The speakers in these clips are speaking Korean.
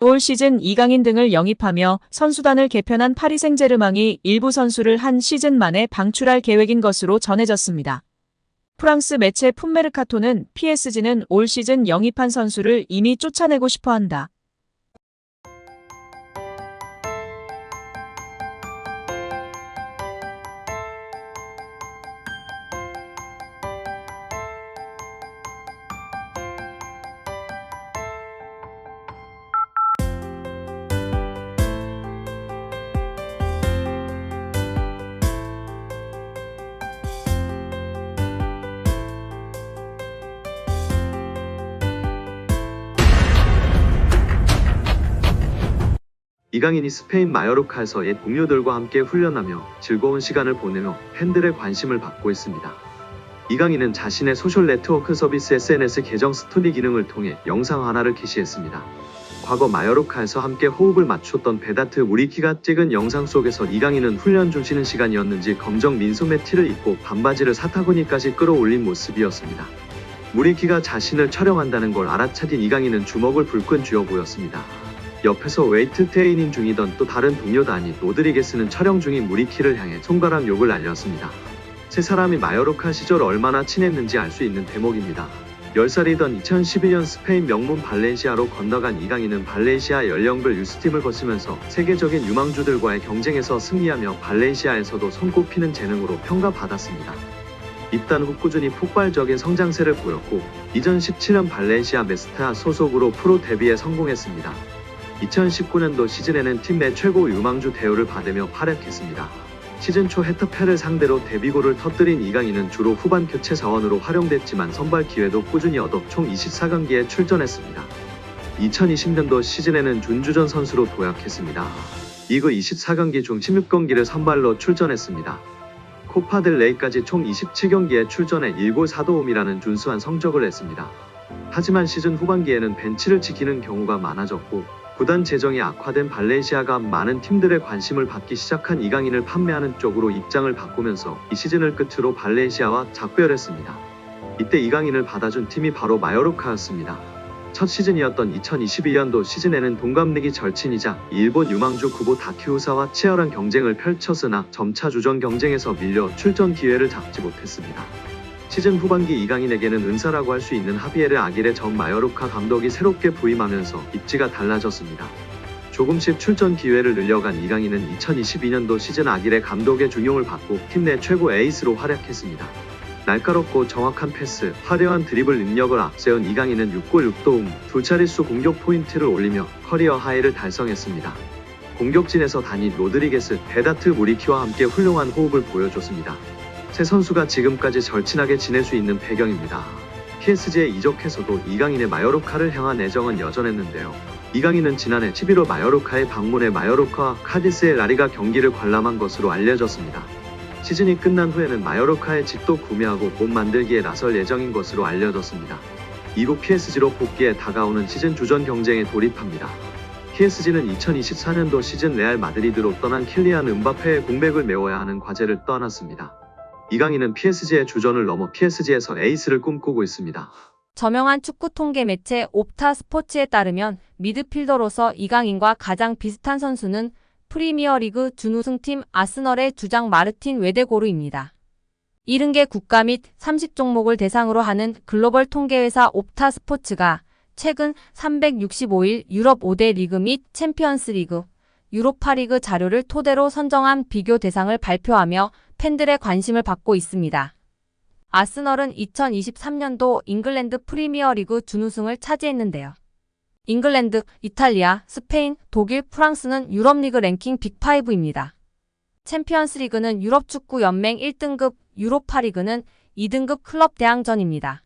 올 시즌 이강인 등을 영입하며 선수단을 개편한 파리 생제르맹이 일부 선수를 한 시즌 만에 방출할 계획인 것으로 전해졌습니다. 프랑스 매체 풋메르카토는 PSG는 올 시즌 영입한 선수를 이미 쫓아내고 싶어 한다. 이강인이 스페인 마요르카에서 옛 동료들과 함께 훈련하며 즐거운 시간을 보내며 팬들의 관심을 받고 있습니다. 이강인은 자신의 소셜 네트워크 서비스 SNS 계정 스토리 기능을 통해 영상 하나를 게시했습니다. 과거 마요르카에서 함께 호흡을 맞췄던 베다트 무리키가 찍은 영상 속에서 이강인은 훈련 중 쉬는 시간이었는지 검정 민소매 티를 입고 반바지를 사타구니까지 끌어올린 모습이었습니다. 무리키가 자신을 촬영한다는 걸 알아차린 이강인은 주먹을 불끈 쥐어 보였습니다. 옆에서 웨이트 트레이닝 중이던 또 다른 동료 단위 로드리게스는 촬영 중인 무리키를 향해 손가락 욕을 날렸습니다. 세 사람이 마요르카 시절 얼마나 친했는지 알 수 있는 대목입니다. 10살이던 2012년 스페인 명문 발렌시아로 건너간 이강인은 발렌시아 연령별 유스팀을 거치면서 세계적인 유망주들과의 경쟁에서 승리하며 발렌시아에서도 손꼽히는 재능으로 평가받았습니다. 입단 후 꾸준히 폭발적인 성장세를 보였고 2017년 발렌시아 메스타 소속으로 프로 데뷔에 성공했습니다. 2019년도 시즌에는 팀 내 최고 유망주 대우를 받으며 활약했습니다. 시즌 초 헤타페를 상대로 데뷔골을 터뜨린 이강인은 주로 후반 교체 자원으로 활용됐지만 선발 기회도 꾸준히 얻어 총 24경기에 출전했습니다. 2020년도 시즌에는 준주전 선수로 도약했습니다. 리그 24경기 중 16경기를 선발로 출전했습니다. 코파델 레이까지 총 27경기에 출전해 1골 4도움이라는 준수한 성적을 냈습니다. 하지만 시즌 후반기에는 벤치를 지키는 경우가 많아졌고 구단 재정이 악화된 발렌시아가 많은 팀들의 관심을 받기 시작한 이강인을 판매하는 쪽으로 입장을 바꾸면서 이 시즌을 끝으로 발렌시아와 작별했습니다. 이때 이강인을 받아준 팀이 바로 마요르카였습니다. 첫 시즌이었던 2022년도 시즌에는 동갑내기 절친이자 일본 유망주 구보 다키우사와 치열한 경쟁을 펼쳤으나 점차 주전 경쟁에서 밀려 출전 기회를 잡지 못했습니다. 시즌 후반기 이강인에게는 은사라고 할 수 있는 하비에르 아길레 전 마요르카 감독이 새롭게 부임하면서 입지가 달라졌습니다. 조금씩 출전 기회를 늘려간 이강인은 2022년도 시즌 아길레 감독의 중용을 받고 팀 내 최고 에이스로 활약했습니다. 날카롭고 정확한 패스, 화려한 드리블 능력을 앞세운 이강인은 6골 6도움, 두 자릿수 공격 포인트를 올리며 커리어 하이를 달성했습니다. 공격진에서 단위 로드리게스, 베다트 무리키와 함께 훌륭한 호흡을 보여줬습니다. 세 선수가 지금까지 절친하게 지낼 수 있는 배경입니다. PSG에 이적해서도 이강인의 마요르카를 향한 애정은 여전했는데요. 이강인은 지난해 11월 마요르카에 방문해 마요르카와 카디스의 라리가 경기를 관람한 것으로 알려졌습니다. 시즌이 끝난 후에는 마요르카의 집도 구매하고 몸 만들기에 나설 예정인 것으로 알려졌습니다. 이후 PSG로 복귀해 다가오는 시즌 주전 경쟁에 돌입합니다. PSG는 2024년도 시즌 레알 마드리드로 떠난 킬리안 음바페의 공백을 메워야 하는 과제를 떠안았습니다. 이강인은 PSG의 주전을 넘어 PSG에서 에이스를 꿈꾸고 있습니다. 저명한 축구 통계 매체 옵타 스포츠에 따르면 미드필더로서 이강인과 가장 비슷한 선수는 프리미어리그 준우승팀 아스널의 주장 마르틴 웨데고르입니다. 70개 국가 및 30종목을 대상으로 하는 글로벌 통계회사 옵타 스포츠가 최근 365일 유럽 5대 리그 및 챔피언스 리그, 유로파리그 자료를 토대로 선정한 비교 대상을 발표하며 팬들의 관심을 받고 있습니다. 아스널은 2023년도 잉글랜드 프리미어리그 준우승을 차지했는데요. 잉글랜드, 이탈리아, 스페인, 독일, 프랑스는 유럽리그 랭킹 빅5입니다. 챔피언스리그는 유럽축구연맹 1등급, 유로파리그는 2등급 클럽 대항전입니다.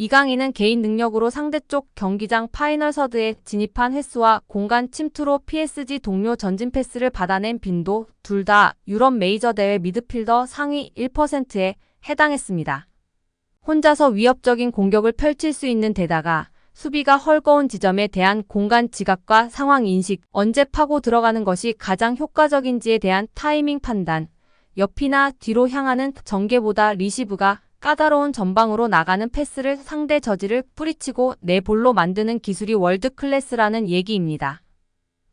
이강인은 개인 능력으로 상대쪽 경기장 파이널 서드에 진입한 횟수와 공간 침투로 PSG 동료 전진 패스를 받아낸 빈도 둘 다 유럽 메이저 대회 미드필더 상위 1%에 해당했습니다. 혼자서 위협적인 공격을 펼칠 수 있는 데다가 수비가 헐거운 지점에 대한 공간 지각과 상황 인식, 언제 파고 들어가는 것이 가장 효과적인지에 대한 타이밍 판단, 옆이나 뒤로 향하는 전개보다 리시브가 까다로운 전방으로 나가는 패스를 상대 저지를 뿌리치고 내 볼로 만드는 기술이 월드 클래스라는 얘기입니다.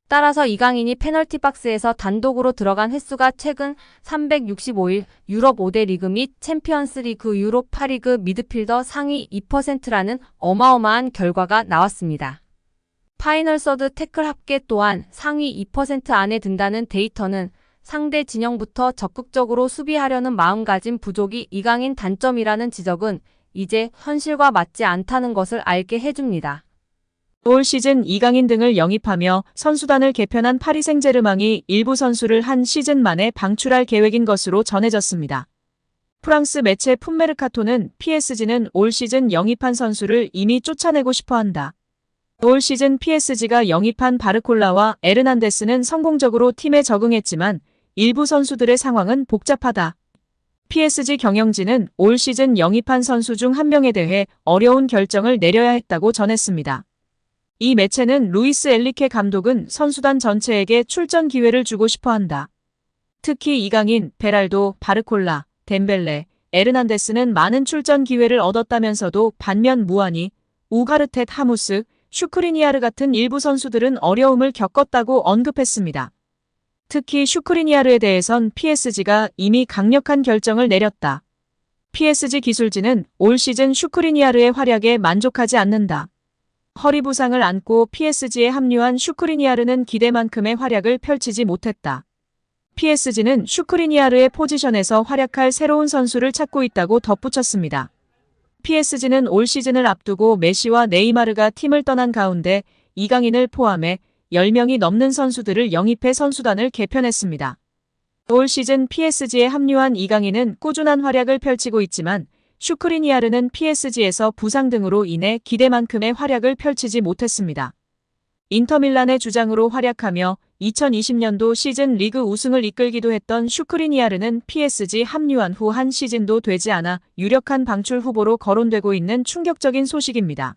따라서 이강인이 페널티 박스에서 단독으로 들어간 횟수가 최근 365일 유럽 5대 리그 및 챔피언스 리그 유로파 리그 미드필더 상위 2%라는 어마어마한 결과가 나왔습니다. 파이널 서드 태클 합계 또한 상위 2% 안에 든다는 데이터는 상대 진영부터 적극적으로 수비하려는 마음가짐 부족이 이강인 단점이라는 지적은 이제 현실과 맞지 않다는 것을 알게 해줍니다. 올 시즌 이강인 등을 영입하며 선수단을 개편한 파리 생제르맹이 일부 선수를 한 시즌 만에 방출할 계획인 것으로 전해졌습니다. 프랑스 매체 풋메르카토는 PSG는 올 시즌 영입한 선수를 이미 쫓아내고 싶어 한다. 올 시즌 PSG가 영입한 바르콜라와 에르난데스는 성공적으로 팀에 적응했지만 일부 선수들의 상황은 복잡하다. PSG 경영진은 올 시즌 영입한 선수 중 한 명에 대해 어려운 결정을 내려야 했다고 전했습니다. 이 매체는 루이스 엘리케 감독은 선수단 전체에게 출전 기회를 주고 싶어 한다. 특히 이강인, 베랄도, 바르콜라, 덴벨레, 에르난데스는 많은 출전 기회를 얻었다면서도 반면 무아니, 우가르텟 하무스, 슈크리니아르 같은 일부 선수들은 어려움을 겪었다고 언급했습니다. 특히 슈크리니아르에 대해선 PSG가 이미 강력한 결정을 내렸다. PSG 기술진은 올 시즌 슈크리니아르의 활약에 만족하지 않는다. 허리 부상을 안고 PSG에 합류한 슈크리니아르는 기대만큼의 활약을 펼치지 못했다. PSG는 슈크리니아르의 포지션에서 활약할 새로운 선수를 찾고 있다고 덧붙였습니다. PSG는 올 시즌을 앞두고 메시와 네이마르가 팀을 떠난 가운데 이강인을 포함해 10명이 넘는 선수들을 영입해 선수단을 개편했습니다. 올 시즌 PSG에 합류한 이강인은 꾸준한 활약을 펼치고 있지만 슈크리니아르는 PSG에서 부상 등으로 인해 기대만큼의 활약을 펼치지 못했습니다. 인터밀란의 주장으로 활약하며 2020년도 시즌 리그 우승을 이끌기도 했던 슈크리니아르는 PSG 합류한 후 한 시즌도 되지 않아 유력한 방출 후보로 거론되고 있는 충격적인 소식입니다.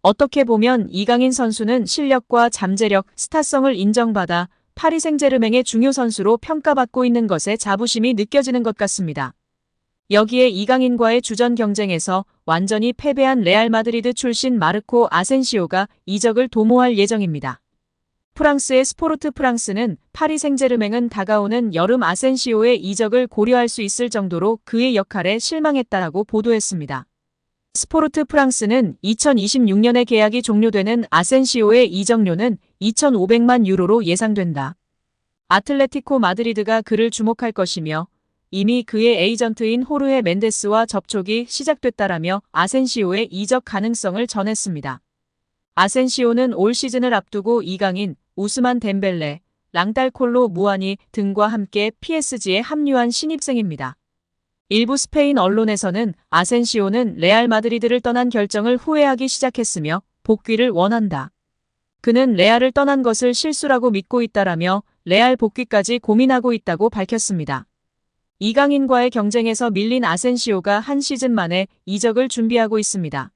어떻게 보면 이강인 선수는 실력과 잠재력, 스타성을 인정받아 파리 생제르맹의 중요 선수로 평가받고 있는 것에 자부심이 느껴지는 것 같습니다. 여기에 이강인과의 주전 경쟁에서 완전히 패배한 레알 마드리드 출신 마르코 아센시오가 이적을 도모할 예정입니다. 프랑스의 스포르트 프랑스는 파리 생제르맹은 다가오는 여름 아센시오의 이적을 고려할 수 있을 정도로 그의 역할에 실망했다라고 보도했습니다. 스포르트 프랑스는 2026년에 계약이 종료되는 아센시오의 이적료는 2,500만 유로로 예상된다. 아틀레티코 마드리드가 그를 주목할 것이며 이미 그의 에이전트인 호르헤 멘데스와 접촉이 시작됐다라며 아센시오의 이적 가능성을 전했습니다. 아센시오는 올 시즌을 앞두고 이강인, 우스만 덴벨레, 랑달콜로 무아니 등과 함께 PSG에 합류한 신입생입니다. 일부 스페인 언론에서는 아센시오는 레알 마드리드를 떠난 결정을 후회하기 시작했으며 복귀를 원한다. 그는 레알을 떠난 것을 실수라고 믿고 있다라며 레알 복귀까지 고민하고 있다고 밝혔습니다. 이강인과의 경쟁에서 밀린 아센시오가 한 시즌 만에 이적을 준비하고 있습니다.